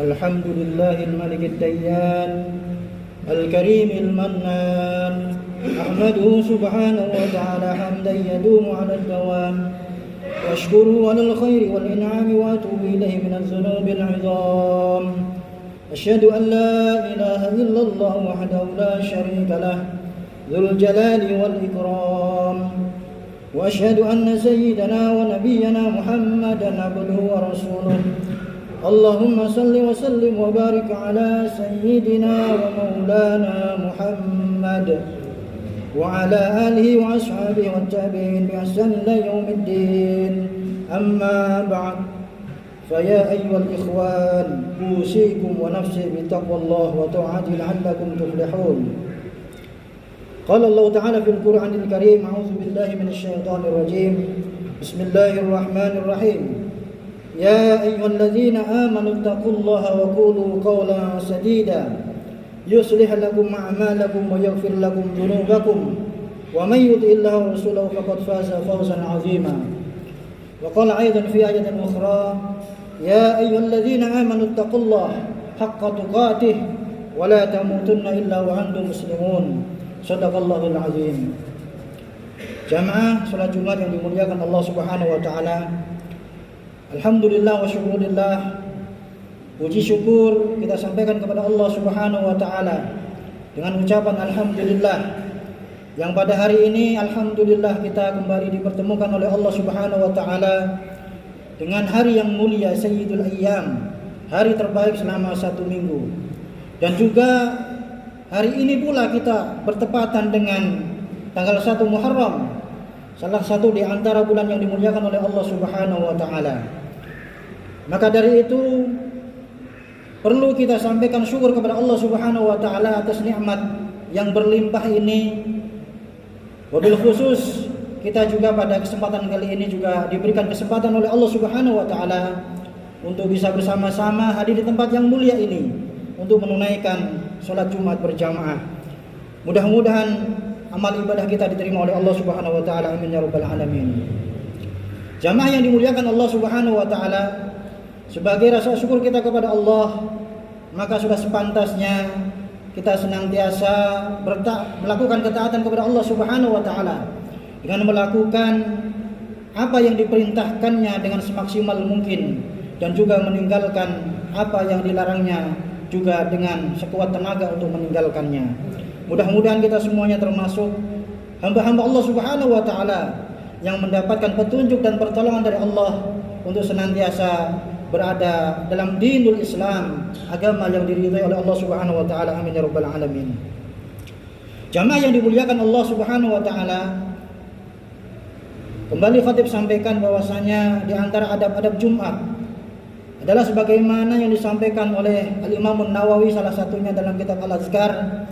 الحمد لله الملك الديان الكريم المنان أحمده سبحانه وتعالى حمدا يدوم على الدوام واشكره على الخير والإنعام وأتوب إليه من الذنوب العظام أشهد أن لا إله إلا الله وحده لا شريك له ذو الجلال والإكرام وأشهد أن سيدنا ونبينا محمدا عبده ورسوله اللهم صل وسلم وبارك على سيدنا ومولانا محمد وعلى آله وأصحابه والتابعين بإحسان إلى يوم الدين أما بعد فيا أيها الإخوان أوصيكم ونفسي بتقوى الله وطاعته لعلكم تفلحون قال الله تعالى في القرآن الكريم أعوذ بالله من الشيطان الرجيم بسم الله الرحمن الرحيم يا أيها الذين آمنوا اتقوا الله وقولوا قولا سديدا يصلح لكم أعمالكم ويغفر لكم ذنوبكم ومن يطع الله ورسوله فقد فاز فوزا عظيما وقال أيضا في آية أخرى يا أيها الذين آمنوا اتقوا الله حق تقاته ولا تموتن إلا وأنتم مسلمون Sadaqallahul azim. Jamaah salat Jumat yang dimuliakan Allah Subhanahu wa taala. Alhamdulillah wa syukurillah. Puji syukur kita sampaikan kepada Allah Subhanahu wa taala dengan ucapan alhamdulillah. Yang pada hari ini alhamdulillah kita kembali dipertemukan oleh Allah Subhanahu wa taala dengan hari yang mulia Sayyidul Ayyam, hari terbaik selama satu minggu. Dan juga hari ini pula kita bertepatan dengan tanggal 1 Muharram, salah satu di antara bulan yang dimuliakan oleh Allah Subhanahu wa taala. Maka dari itu perlu kita sampaikan syukur kepada Allah Subhanahu wa taala atas nikmat yang berlimpah ini. Wabil khusus kita juga pada kesempatan kali ini juga diberikan kesempatan oleh Allah Subhanahu wa taala untuk bisa bersama-sama hadir di tempat yang mulia ini untuk menunaikan sholat Jumat berjamaah. Mudah-mudahan amal ibadah kita diterima oleh Allah Subhanahu wa taala. Amin ya rabbal alamin. Jamaah yang dimuliakan Allah Subhanahu wa taala, sebagai rasa syukur kita kepada Allah, maka sudah sepantasnya kita senantiasa melakukan ketaatan kepada Allah Subhanahu wa taala dengan melakukan apa yang diperintahkannya dengan semaksimal mungkin dan juga meninggalkan apa yang dilarangnya juga dengan sekuat tenaga untuk meninggalkannya. Mudah-mudahan kita semuanya termasuk hamba-hamba Allah Subhanahu wa taala yang mendapatkan petunjuk dan pertolongan dari Allah untuk senantiasa berada dalam dinul Islam, agama yang diridhai oleh Allah Subhanahu wa taala. Amin ya rabbal alamin. Jamaah yang dimuliakan Allah Subhanahu wa taala, kembali khatib sampaikan bahwasanya di antara adab-adab Jumat adalah sebagaimana yang disampaikan oleh Al-Imam Nawawi salah satunya dalam kitab Al-Azkar.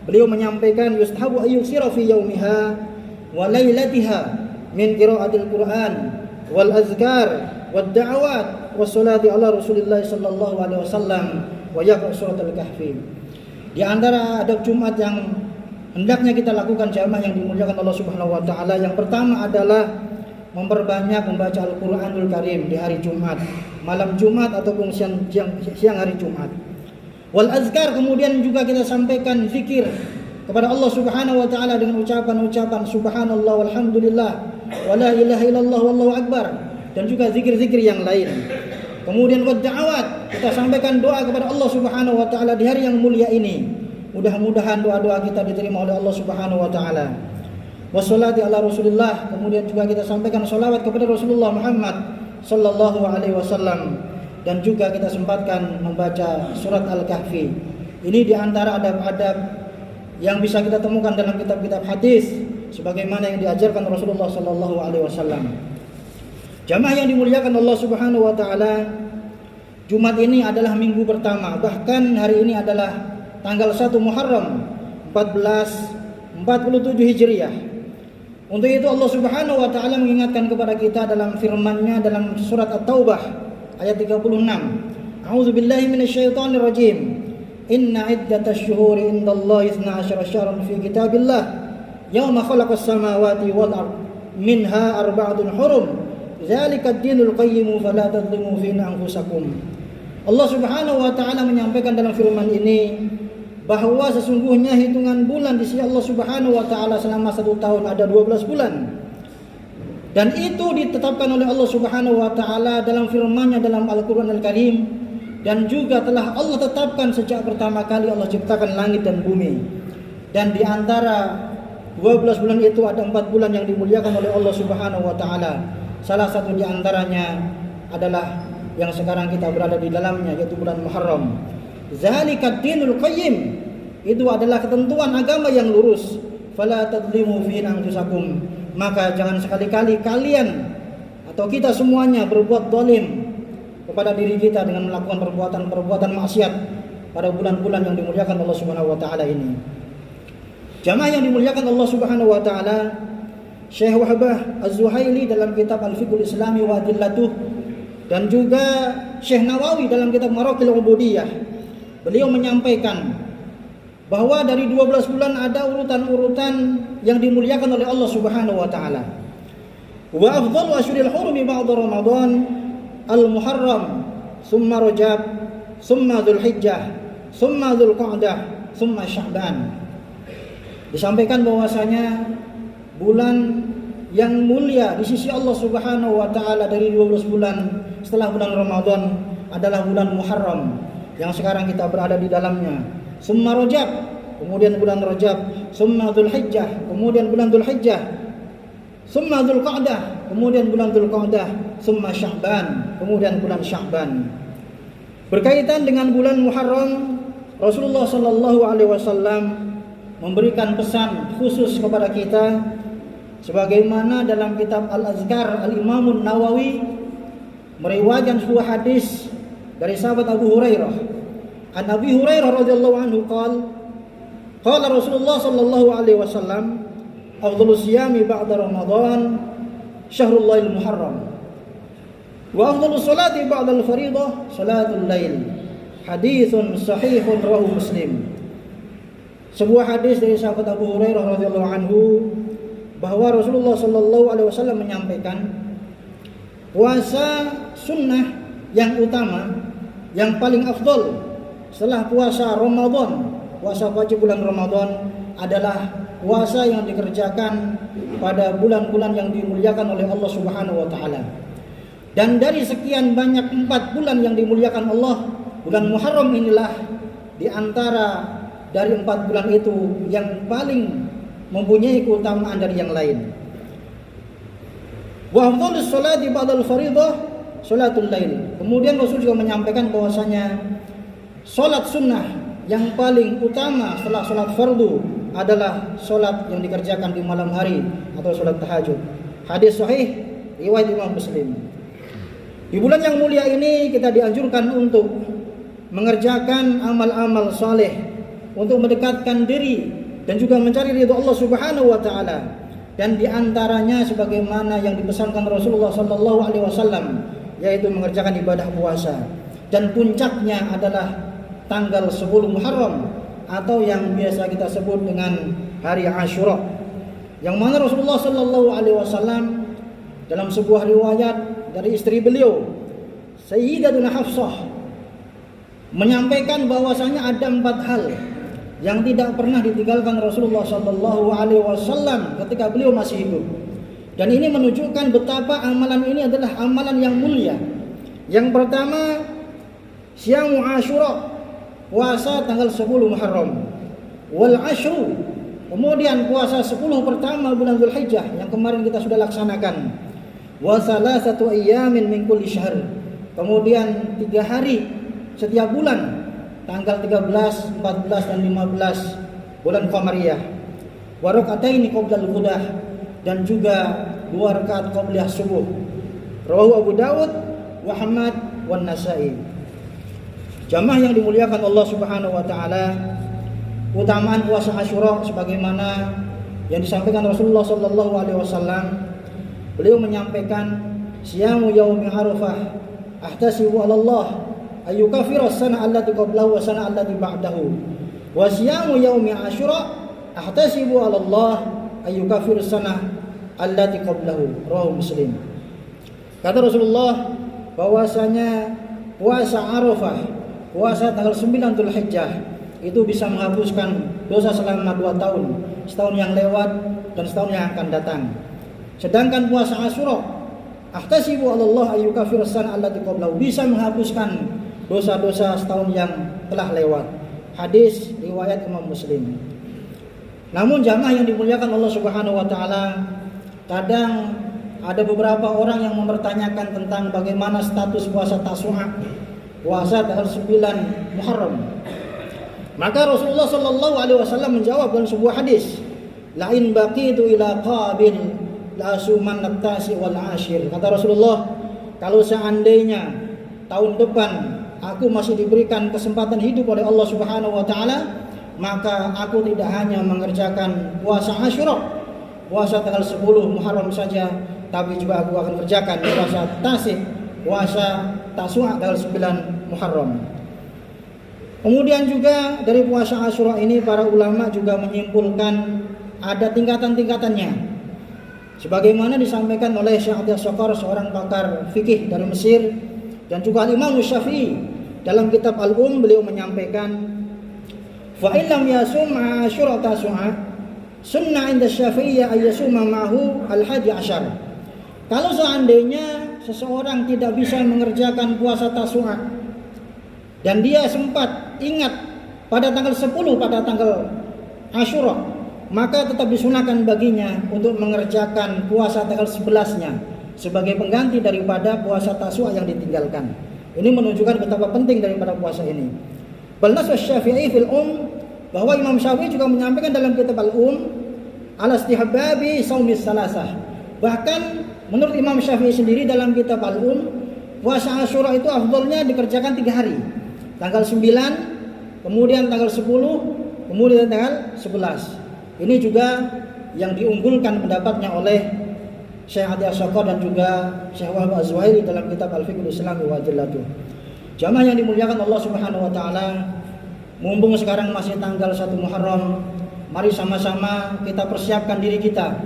Beliau menyampaikan yustahabu ayyusira fi yaumiha wa lailatiha min qiraatil Qur'an wal azkar wad da'awat was salati ala Rasulillah sallallahu alaihi wasallam wa yaqra surat Al-Kahfi. Di antara adab Jumat yang hendaknya kita lakukan jamaah yang dimuliakan Allah Subhanahu wa taala, yang pertama adalah memperbanyak membaca Al-Quranul Karim di hari Jumat, malam Jumat ataupun siang hari Jumat. Wal azkar, kemudian juga kita sampaikan zikir kepada Allah Subhanahu wa taala dengan ucapan-ucapan subhanallah walhamdulillah wa la ilaha illallah wallahu akbar, dan juga zikir-zikir yang lain. Kemudian wad da'awat, kita sampaikan doa kepada Allah Subhanahu wa taala di hari yang mulia ini. Mudah-mudahan doa-doa kita diterima oleh Allah Subhanahu wa taala. Wassalati ala Rasulillah, kemudian juga kita sampaikan salawat kepada Rasulullah Muhammad sallallahu alaihi wasallam, dan juga kita sempatkan membaca surat Al-Kahfi. Ini di antara adab-adab yang bisa kita temukan dalam kitab-kitab hadis sebagaimana yang diajarkan Rasulullah sallallahu alaihi wasallam. Jamaah yang dimuliakan Allah Subhanahu wa taala, Jumat ini adalah minggu pertama, bahkan hari ini adalah tanggal 1 Muharram 1447 Hijriah. Untuk itu Allah Subhanahu wa taala mengingatkan kepada kita dalam firman-Nya dalam surat At-Taubah ayat 36. A'udzu billahi minasyaitonir rajim. Inna iddatash syuhuri indallahi 12 syahran fi kitabillah yauma khalaqas samawati wal ard minha arba'atun hurum. Dzalikad dinul qayyim fala tadhlimu fi anfusakum. Allah Subhanahu wa taala menyampaikan dalam firman ini bahwa sesungguhnya hitungan bulan di sisi Allah Subhanahu wa taala selama 1 tahun ada 12 bulan. Dan itu ditetapkan oleh Allah Subhanahu wa taala dalam firman-Nya dalam Al-Qur'an Al-Karim, dan juga telah Allah tetapkan sejak pertama kali Allah ciptakan langit dan bumi. Dan di antara 12 bulan itu ada 4 bulan yang dimuliakan oleh Allah Subhanahu wa taala. Salah satu di antaranya adalah yang sekarang kita berada di dalamnya, yaitu bulan Muharram. Zalikad dinul qayyim. Itu adalah ketentuan agama yang lurus. Fala tadlimu fi anfusakum. Maka jangan sekali-kali kalian atau kita semuanya berbuat zalim kepada diri kita dengan melakukan perbuatan-perbuatan maksiat pada bulan-bulan yang dimuliakan Allah Subhanahu wa taala ini. Jamaah yang dimuliakan Allah Subhanahu wa taala, Syekh Wahbah Az-Zuhaili dalam kitab Al-Fiqhul Islami wa Adillatuh, dan juga Syekh Nawawi dalam kitab Maraqil Ubudiyah, beliau menyampaikan bahwa dari 12 bulan ada urutan-urutan yang dimuliakan oleh Allah Subhanahu wa taala. Wa afdhalu ashhuril hurumi ba'da Ramadan al-Muharram, summa Rajab, summa Dzulhijjah, summa Dzulqa'dah, summa Sya'ban. Disampaikan bahwasanya bulan yang mulia di sisi Allah Subhanahu wa taala dari 12 bulan setelah bulan Ramadan adalah bulan Muharram yang sekarang kita berada di dalamnya. Summa Rajab, kemudian bulan Rajab, summa Dzulhijjah, kemudian bulan Dzulhijjah, summa Dzulqa'dah, kemudian bulan Dzulqa'dah, summa Sya'ban, kemudian bulan Sya'ban. Berkaitan dengan bulan Muharram, Rasulullah sallallahu alaihi wasallam memberikan pesan khusus kepada kita, sebagaimana dalam kitab Al-Azkar Al-Imamun Nawawi meriwayatkan sebuah hadis dari sahabat Abu Hurairah. An Abi Hurairah radhiyallahu anhu qala Rasulullah sallallahu alaihi wasallam, afdhalus siyami ba'da Ramadan syahrullahil muharram, wa afdhalus salati ba'da al-fariidah salatul lail. Haditsun sahihun rawahu Muslim. Sebuah hadis dari sahabat Abu Hurairah radhiyallahu anhu bahwa Rasulullah sallallahu alaihi wasallam menyampaikan puasa sunnah yang utama, yang paling afdal setelah puasa Ramadan, puasa wajib bulan Ramadan adalah puasa yang dikerjakan pada bulan-bulan yang dimuliakan oleh Allah Subhanahu wa taala. Dan dari sekian banyak 4 bulan yang dimuliakan Allah, bulan Muharram inilah di antara dari 4 bulan itu yang paling mempunyai keutamaan dari yang lain. Wa afdhalus sholati ba'dal fariidah sholatul lail. Kemudian Rasul juga menyampaikan bahwasanya salat sunnah yang paling utama setelah salat fardu adalah salat yang dikerjakan di malam hari atau salat tahajud. Hadis sahih riwayat Imam Muslim. Di bulan yang mulia ini kita dianjurkan untuk mengerjakan amal-amal saleh untuk mendekatkan diri dan juga mencari ridha Allah Subhanahu wa taala. Dan di antaranya sebagaimana yang dipesankan Rasulullah sallallahu alaihi wasallam, yaitu mengerjakan ibadah puasa. Dan puncaknya adalah tanggal 10 Muharram atau yang biasa kita sebut dengan hari Asyura, yang mana Rasulullah sallallahu alaihi wasallam dalam sebuah riwayat dari istri beliau Sayyidatuna Hafsah menyampaikan bahwasanya ada 4 hal yang tidak pernah ditinggalkan Rasulullah sallallahu alaihi wasallam ketika beliau masih hidup. Dan ini menunjukkan betapa amalan ini adalah amalan yang mulia. Yang pertama, Syamu Asyura, puasa tanggal 10 Muharram. Wal Ashru, kemudian puasa 10 pertama bulan Dzulhijjah yang kemarin kita sudah laksanakan. Wa salasatu ayyamin min kulli syahr, kemudian 3 hari setiap bulan, tanggal 13, 14 dan 15 bulan Qamariyah. Wa raka'ataini qoblal ghudah, dan juga 2 rakaat qobliyah subuh. Rawahu Abu Dawud wa Ahmad wan Nasa'i. Jamaah yang dimuliakan Allah Subhanahu wa taala, utamaan puasa Asyura sebagaimana yang disampaikan Rasulullah sallallahu alaihi wasallam. Beliau menyampaikan, "Siyamu yaumi Arafah ahtasibu 'ala Allah ayyukaffira as-sana allati qablahu wa sana allati ba'dahu. Wa siyamu yaumi Asyura ahtasibu 'ala Allah ayyukaffira as-sana allati qablahu." Rawahu Muslim. Kata Rasulullah bahwasanya puasa Arafah, puasa tanggal 9 Dzulhijjah itu bisa menghapuskan dosa selama 2 tahun, setahun yang lewat dan setahun yang akan datang. Sedangkan puasa Asyura, ahtasibu 'ala Allah ayyukaffira as-sana allati qablahu, bisa menghapuskan dosa-dosa setahun yang telah lewat. Hadis riwayat Imam Muslim. Namun jamaah yang dimuliakan Allah Subhanahu wa taala, kadang ada beberapa orang yang mempertanyakan tentang bagaimana status puasa Tasu'a, puasa tanggal 9 Muharram. Maka Rasulullah sallallahu alaihi wasallam menjawab dalam sebuah hadis, "La in baqitu ila qabil la asuman at-tasi wal 'ashir." Kata Rasulullah, kalau seandainya tahun depan aku masih diberikan kesempatan hidup oleh Allah Subhanahu wa taala, maka aku tidak hanya mengerjakan puasa Asyura, puasa tanggal 10 Muharram saja, tapi juga aku akan kerjakan puasa Tasik, puasa Tasu'a tanggal 9 Muharram. Kemudian juga dari puasa Asyura ini para ulama juga menyimpulkan ada tingkatan-tingkatannya. Sebagaimana disampaikan oleh Syekh Abdul Syakar, seorang pakar fikih dari Mesir, dan juga Imam Syafi'i dalam kitab Al-Beliau menyampaikan, fa illam yasum Asyura Tasu'a sunnah inda Syafi'iyya ayyasuma ma'hu al-hadi asyar. Kalau seandainya seseorang tidak bisa mengerjakan puasa Tasu'a dan dia sempat ingat pada tanggal 10 pada tanggal Asyura, maka tetap disunahkan baginya untuk mengerjakan puasa tanggal 11-nya sebagai pengganti daripada puasa Tasu'a yang ditinggalkan. Ini menunjukkan betapa penting daripada puasa ini. Balnas Syafi'i fil bahwa Imam Syafi'i juga menyampaikan dalam kitab Al-Um ala istihbabi shaumis salasah. Bahkan menurut Imam Syafi'i sendiri dalam kitab Al-Um, puasa Asyura itu afdalnya dikerjakan 3 hari. Tanggal 9, kemudian tanggal 10, kemudian tanggal 11. Ini juga yang diunggulkan pendapatnya oleh Syekh Abdul Syakar dan juga Syekh Wahab Az-Zuhairi dalam kitab Al-Fiqhul Islami wa Adillatuh. Jamaah yang dimuliakan Allah Subhanahu wa taala, mumpung sekarang masih tanggal 1 Muharram, mari sama-sama kita persiapkan diri kita.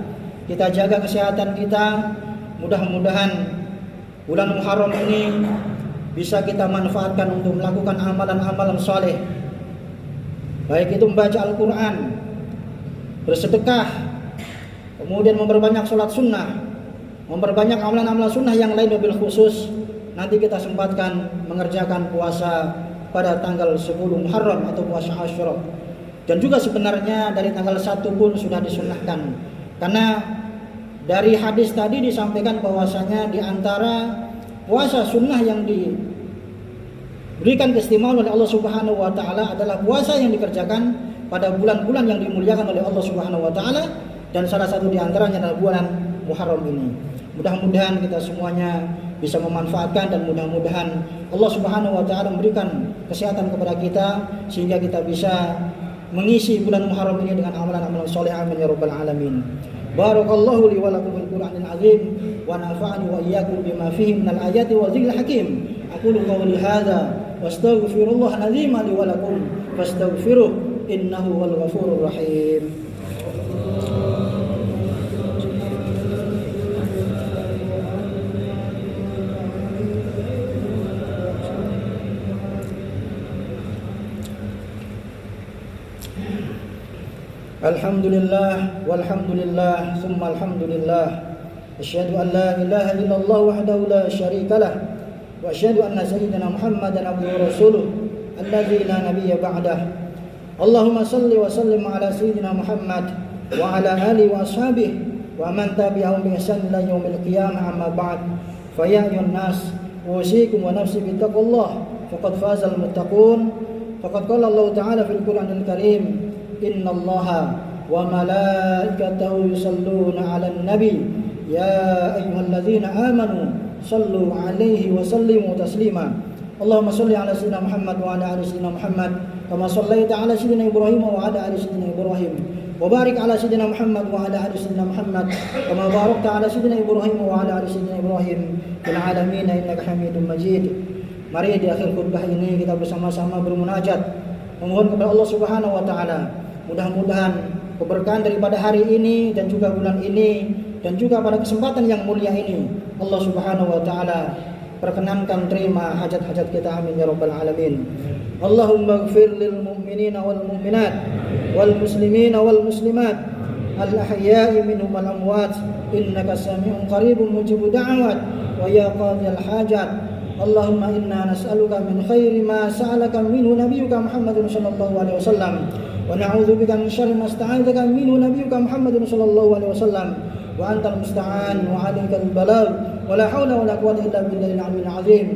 Kita jaga kesehatan kita. Mudah-mudahan bulan Muharram ini bisa kita manfaatkan untuk melakukan amalan-amalan saleh. Baik itu membaca Al-Qur'an, bersedekah, kemudian memperbanyak sholat sunnah, memperbanyak amalan-amalan sunnah yang lain, mobil khusus nanti kita sempatkan mengerjakan puasa pada tanggal 10 Muharram atau puasa Asyura. Dan juga sebenarnya dari tanggal 1 pun sudah disunnahkan, karena dari hadis tadi disampaikan bahwasanya di antara puasa sunnah yang diberikan keistimewaan oleh Allah Subhanahu wa taala adalah puasa yang dikerjakan pada bulan-bulan yang dimuliakan oleh Allah Subhanahu wa taala, dan salah satu di antaranya adalah bulan Muharram ini. Mudah-mudahan kita semuanya bisa memanfaatkan, dan mudah-mudahan Allah Subhanahu wa taala memberikan kesehatan kepada kita sehingga kita bisa mengisi bulan Muharram ini dengan amalan-amalan saleh. Amin ya rabbal alamin. Barakallahu li wa lakum bil Qur'anil azim wa nafa'ani wa iyyakum bima fihi minal ayati wa dzikril hakim. Aqulu qawli hadza wastaghfirullahal azim li wa lakum fastaghfiruh innahu wal ghafurur rahim. Alhamdulillah walhamdulillah thumma alhamdulillah, asyhadu an la ilaha illallah wahdahu la syarikalah wa asyhadu anna sayyidina Muhammadan abduhu wa rasuluh alladzi la nabiyya ba'dah. Allahumma salli wa sallim ala sayyidina Muhammad wa ala alihi wa ashabihi wa man tabi'ahum bi ihsan ila yaumil qiyamah, amma ba'd. Fa ya ayyuhan nas usikum wa nafsi bi taqwallah faqad fazal muttaqun. Faqad qala Allah ta'ala fil Qur'anil Karim, innallaha wa malaikatahu yusalluna 'alan nabi ya ayyuhalladzina amanu sallu 'alaihi wa sallimu taslima. Allahumma shalli 'ala sayyidina Muhammad wa 'ala ali sayyidina Muhammad kama shallaita 'ala sayyidina Ibrahim wa 'ala ali sayyidina Ibrahim wa barik 'ala sayyidina Muhammad wa 'ala ali sayyidina Muhammad kama barakta 'ala sayyidina Ibrahim wa 'ala ali sayyidina Ibrahim fil 'alamin innaka Hamidum Majid. Mari di akhir khutbah ini kita bersama-sama bermunajat, memohon kepada Allah Subhanahu wa taala. Mudah-mudahan keberkahan daripada hari ini dan juga bulan ini dan juga pada kesempatan yang mulia ini Allah Subhanahu wa taala perkenankan terima hajat-hajat kita, amin ya rabbal alamin. Allahumma ighfir lil mu'minina wal mu'minat wal muslimina wal muslimat al ahya'i minhum wal amwat innaka sami'un qaribun mujibud da'awat wa ya qadhil hajat. Allahumma inna nas'aluka min khairi ma sa'alaka minhu nabiyyuka Muhammadun sallallahu alaihi wasallam wa na'udzubika min syarri ma sta'adzaka minhu nabiyyuka Muhammadun sallallahu alaihi wasallam wa antal musta'an wa 'alaikal balagh wa la haula wa la quwwata illa billahil 'aliyyil 'azim.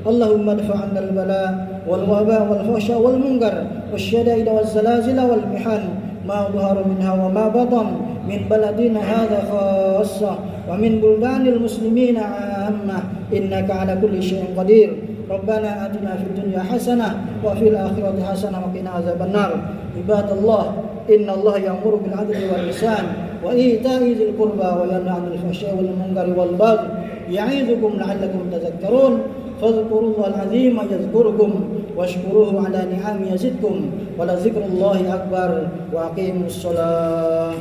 Allahumma adfa' 'anna al-bala wal waba wal fahsya wal munkar wasyada'id wal zalazil wal mihan ma dhahara minha wa ma batan min baladina hadha khassah wa min buldanil muslimina 'ammah innaka 'ala kulli syai'in qadir. Rabbana atina fid dunya hasanah wa fil akhirati hasanah wa qina adzabannar. Ibadallah, innallaha ya'muru bil 'adli wal ihsan wa ita'i dzil qurba wa yanha 'anil fahsya'i wal munkari wal baghi ya'idzukum la'allakum tadhakkarun. Fadhkurullahal 'azima yadhkurukum washkuruhu 'ala ni'amihi yazidkum wa la dzikrullahi akbar wa aqimus shalah.